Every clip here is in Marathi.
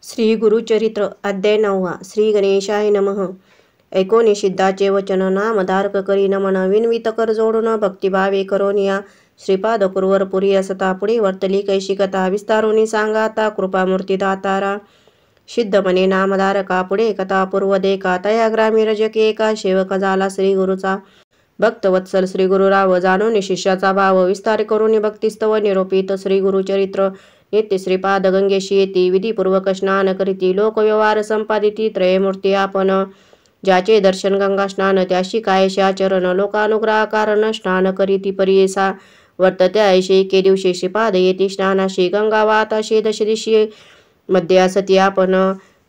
श्री गुरुचरित्र अध्याय 9. श्री गणेशाय नमः. ऐकोनी सिद्धाचे वचन नामधारक करी नमन विनवित कर जोडून भक्तिभावे करोनिया श्रीपाद कुरवर पुरी असता पुढे वर्तली कैशी कथा विस्तारोनी सांगा आता कृपामूर्ती दातारा. सिद्ध मने नामधारका पुढे कथा पूर्व देखा तया ग्रामी रजक एका सेवक झाला श्री गुरुचा भक्त वत्सल श्री गुरुराव जाणून शिष्याचा भाव विस्तार करून भक्तिस्तव निरोपित श्री गुरुचरित्र. नित्य श्रीपाद गंगेशी येती विधीपूर्वक स्नान करीती लोकव्यवहार संपादिती त्रयमूर्ती आपण ज्याचे दर्शन गंगा स्नान त्याशी कायशी आचरण लोकानुग्रह कारण स्नान करीती परियेसा वर्तते ऐशे एके दिवशी श्रीपाद येती स्नानाशी गंगा वाहताशी दशदिशी मध्ये असती आपण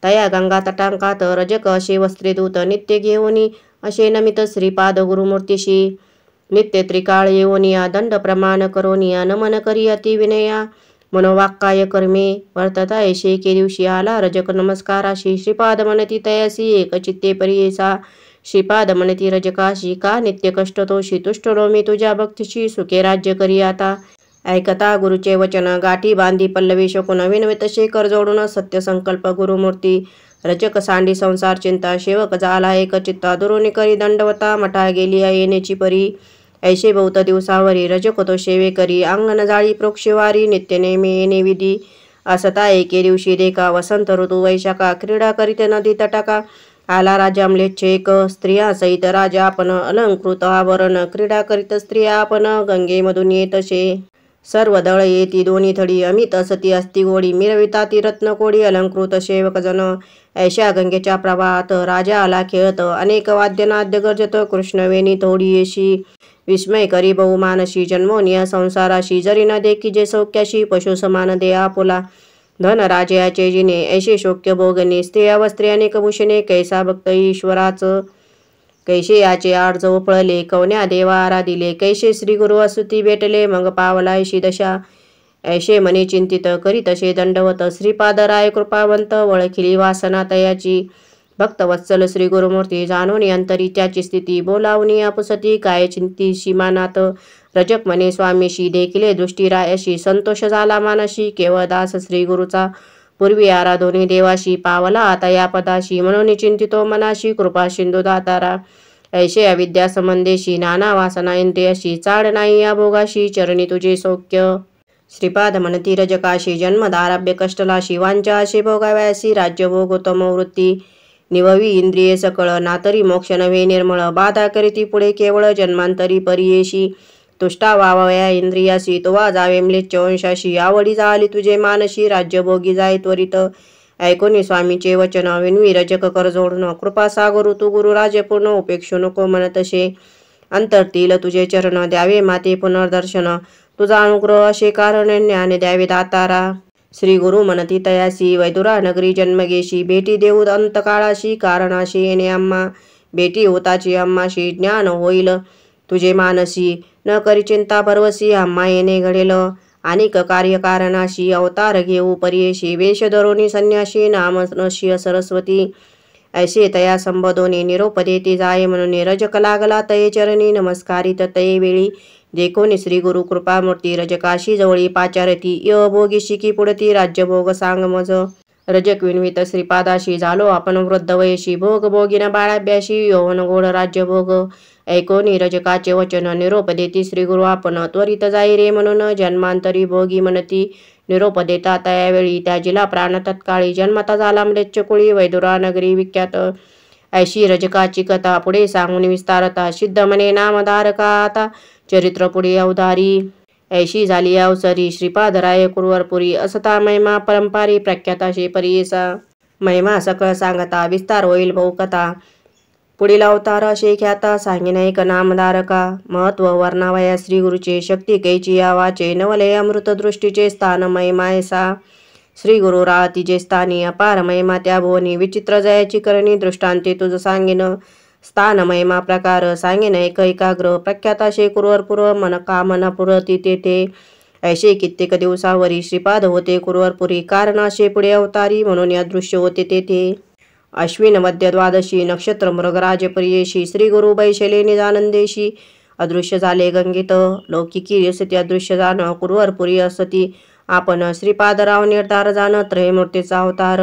तया गंगा तटांकात रजक असे वस्त्रे दूत नित्य घेऊनी असे नमित श्रीपाद गुरुमूर्तीशी नित्य त्रिकाळ येऊनिया दंड प्रमाण करोनिया नमन करी अति विनया मनोवाक्काय कर्मे वर्तता ऐशे एके दिवशी आला रजक नमस्काराशी श्रीपाद म्हणती तयासी एक चित्ते परियेसा श्रीपाद म्हणती रजकाशी का नित्य कष्ट तोषी तुष्टलो मी तुझ्या भक्तीशी सुखे राज्य करी आता. ऐकता गुरुचे वचन गाठी बांधी पल्लवी शकुन विनवित शेखर जोडून सत्य संकल्प गुरुमूर्ती रजक सांडी संसार चिंता सेवक झाला एक चित्ता दुरुनी करी दंडवता मठा गेली येण्याची परी ऐशे बहुत दिवसावरी रजक तो सेवे करी अंगण जाळी प्रोक्षवारी नित्य नेमे येणे विधी असता एके दिवशी देखा वसंत ऋतू वैशाखा क्रीडा करीत नदी तटाका आला राजा म्लेच्छेक स्त्रिया सहित राजा आपण अलंकृत आवरण क्रीडा करीत स्त्रिया आपण गंगेमधून येतसे सर्व दळ येती दोन्ही थडी अमित असती असती गोडी मिरविता ती रत्न कोडी अलंकृत सेवक जन ऐशा गंगेच्या प्रवाहात राजा आला खेळत अनेक वाद्यनाद्य गरजत कृष्णवेणी थोडी येशी विस्मय करी बहुमानशी जन्मोनिया संसाराशी जरी न देखी जे सौख्याशी पशु समान दे आपुला धन राजयाचे जिने ऐशे शोक्य भोगने स्त्रिया वस्त्रे अनेक भूषणे कैसा भक्त ईश्वराच कैशे याचे आड पळले कवन्या देवा आराधिले कैशे श्री गुरु असुती भेटले मग पावला ऐशी दशा ऐशे मने चिंतित करी तसे दंडवत श्रीपादराय कृपावंत वळखिली वासना तयाची भक्त वत्सल श्री गुरुमूर्ती जाणून अंतरी त्याची स्थिती बोलावणी अपसती काय चिंती सीमानात रजक मने स्वामीशी देखिले दृष्टी रायाशी संतोष झाला मानशी केवळ दास श्री गुरुचा पूर्वी आराधोनी देवाशी पावला आता या पदाशी म्हणून चिंतितो मनाशी कृपा सिंधू दातारा ऐशे अविद्या संबंधेशी नाना वासना इंद्रियाशी चाड नाही या भोगाशी चरणी तुझे सौख्य श्रीपाद म्हणती रजकाशी जन्मदाराभ्य कष्टलाशी वांचा असे भोगाव्यासी राज्य भोगोत्तम वृत्ती निववी इंद्रिये सकळ नातरी मोक्ष नव्हे निर्मळ बाधा करीती पुढे केवळ जन्मांतरी परियेशी तुष्टा वावया इंद्रियाशी तोवा जावे म्लेच्छ वंशाशी आवडी जाळली तुझे मानशी राज्य भोगी जाय त्वरित ऐकोनी स्वामीचे वचन विनवी रजक कर जोडून कृपा सागरू तू गुरु राजपूर्ण उपेक्षू नको म्हणतसे अंतरतील तुझे चरण द्यावे माते पुनर्दर्शन तुझा अनुग्रह असे कारण ज्ञान द्यावे दातारा. श्री गुरु म्हणती तयासी वैदुरा नगरी जन्मगेशी भेटी देऊ अंतकाळाशी कारणाशी येणे आम्हा भेटी होताची आम्हाशी ज्ञान होईल तुझे मानसी न करी चिंता भरवसी आम्हा येणे घडेल अनेक कार्यकारणाशी अवतार घेऊ परियेशी वेश धरोनी संन्याशी नाम नशी सरस्वती ऐशे तया संबोधोनी निरोप देती जाय म्हणून रजक लागला तये चरणी नमस्कारित तये वेळी देखोनी श्री गुरु कृपामूर्ती रजकाशी जवळी पाचारती य भोगी शिकी पुढती राज्यभोग सांग मज रजक विनवित श्रीपादाशी झालो आपण वृद्ध वयशी भोग भोगिन बाळाभ्याशी यौवन गोड राज्यभोग ऐकोनी रजकाचे वचन निरोप देती श्री गुरु आपण त्वरित जाई रे म्हणून जन्मांतरी भोगी म्हणती निरोप देता त्यावेळी त्याजिला प्राण तत्काळी जन्मता झाला म्लेच्छ कुळी वैदुरा नगरी विख्यात ऐशी रजकाची कथा पुढे सांगून विस्तारता सिद्ध मने नामधारका आता चरित्र पुढे अवधारी ऐशी झाली अवसरी श्रीपादराय कुरवरपुरी असता महिमा परंपारी प्रख्याताशे परियेसा महिमा सकळ सांगता विस्तार होईल बहुकथा पुढील अवतार असे ख्याता सांगिन एक नामधारका महत्व वर्णावया श्री गुरुचे शक्ती कैची या वाचे नवले अमृत दृष्टीचे स्थान महिमायसा श्री गुरु राहतीचे स्थानी अपार महिमा त्या भुवनी विचित्र जयाची करणी दृष्टांते तुझ सांगिन स्थान महिमा प्रकार सांगिन एक एकाग्र प्रख्याताशे कुरवरपूर्व मन कामना पुरती तेथे ऐशे कित्येक दिवसावरी श्रीपाद होते कुरवरपुरी कारणाशे पुढे अवतारी म्हणून या दृश्य होते तेथे अश्विन मध्य द्वादशी नक्षत्र मृगराज परियेशी श्री गुरु बैशले निजानंदेशी अदृश्य झाले गंगेत लौकिकी असती अदृश्य जाण कुरवरपुरी असती आपण श्रीपादराव निर्धार जाण त्रयमूर्तीचा अवतार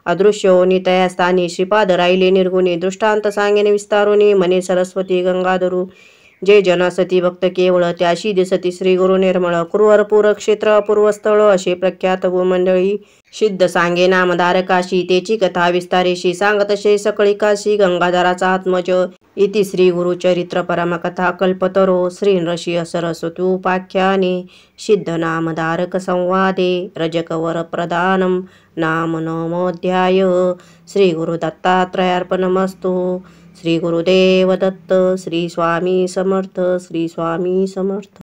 अदृश्य होनी तया स्थानी श्रीपाद राहिले निर्गुणी दृष्टांत सांगेन विस्तारुनी म्हणे सरस्वती गंगाधरू जे जन सती भक्त केवळ त्याशी दिसती श्री गुरु निर्मळ कुरुवरपूर क्षेत्र अपूर्व स्थळ असे प्रख्यात भूमंडळी सिद्ध सांगे नामधार काशी तेची कथा विस्तारेशी सांगतसे सकळी काशी गंगाधराचा आत्मज इति श्री गुरुचरित्र परमकथा कल्पतरो श्री नृसिंह सरस्वतोपाख्याने सिद्ध नामधारक संवादे रजकवर प्रदानम नाम नवमोऽध्याय श्री गुरु दत्तात्रयार्पणमस्तु श्री गुरुदेव दत्त श्री स्वामी समर्थ श्री स्वामी समर्थ।